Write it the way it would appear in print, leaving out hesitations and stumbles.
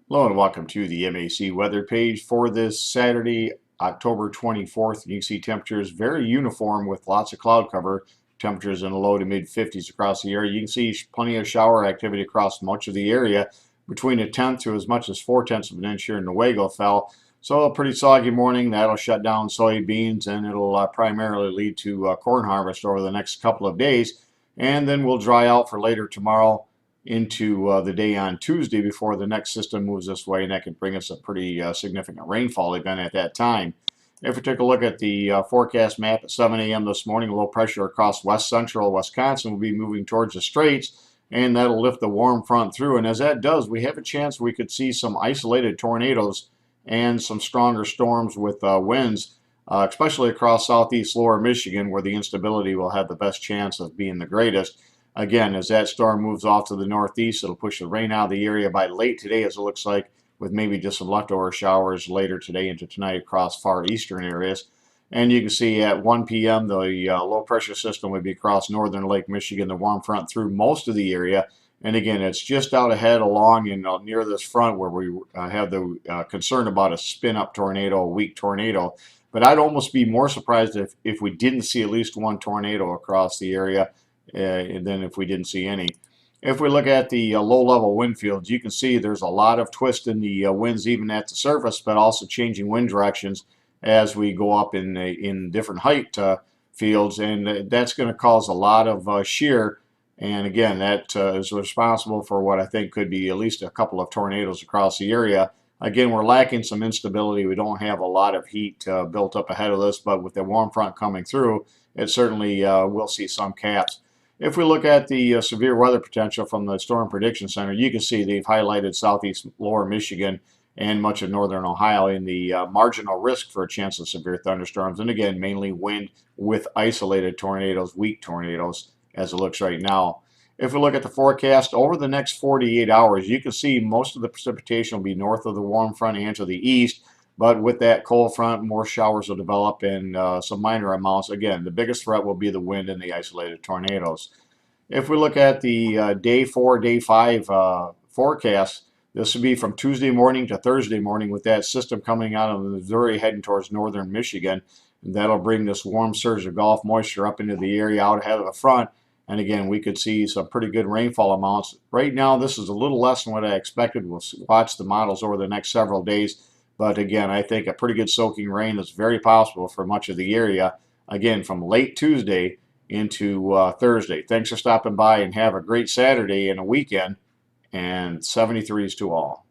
Hello and welcome to the MAC weather page for this Saturday, October 24th. You can see temperatures very uniform with lots of cloud cover. Temperatures in the low to mid 50s across the area. You can see plenty of shower activity across much of the area, between a tenth to as much as 4/10 of an inch here in Newaygo fell. So a pretty soggy morning. That'll shut down soybeans and it'll primarily lead to corn harvest over the next couple of days. And then we'll dry out for later tomorrow into the day on Tuesday before the next system moves this way, and that could bring us a pretty significant rainfall event at that time. If we take a look at the forecast map at 7 a.m. this morning, low pressure across west central Wisconsin will be moving towards the straits, and that'll lift the warm front through. And as that does, we have a chance we could see some isolated tornadoes and some stronger storms with winds, especially across southeast lower Michigan, where the instability will have the best chance of being the greatest. Again, as that storm moves off to the northeast, it'll push the rain out of the area by late today, as it looks like, with maybe just some leftover showers later today into tonight across far eastern areas. And you can see at 1 p.m. the low pressure system would be across northern Lake Michigan, the warm front through most of the area. And again, it's just out ahead along and near this front where we have the concern about a spin up tornado, a weak tornado. But I'd almost be more surprised if we didn't see at least one tornado across the area than if we didn't see any. If we look at the low-level wind fields, you can see there's a lot of twist in the winds even at the surface, but also changing wind directions as we go up in different height fields, and that's going to cause a lot of shear. And again, that is responsible for what I think could be at least a couple of tornadoes across the area. Again, we're lacking some instability. We don't have a lot of heat built up ahead of this, but with the warm front coming through, it certainly will see some caps. If we look at the severe weather potential from the Storm Prediction Center, you can see they've highlighted southeast lower Michigan and much of northern Ohio in the marginal risk for a chance of severe thunderstorms. And again, mainly wind with isolated tornadoes, weak tornadoes, as it looks right now. If we look at the forecast over the next 48 hours, you can see most of the precipitation will be north of the warm front and to the east. But with that cold front, more showers will develop and some minor amounts. Again, the biggest threat will be the wind and the isolated tornadoes. If we look at the day 4, day 5 forecast, this would be from Tuesday morning to Thursday morning with that system coming out of Missouri heading towards northern Michigan. And that'll bring this warm surge of Gulf moisture up into the area out ahead of the front. And again, we could see some pretty good rainfall amounts. Right now, this is a little less than what I expected. We'll watch the models over the next several days. But again, I think a pretty good soaking rain is very possible for much of the area, again, from late Tuesday into Thursday. Thanks for stopping by and have a great Saturday and a weekend, and 73s to all.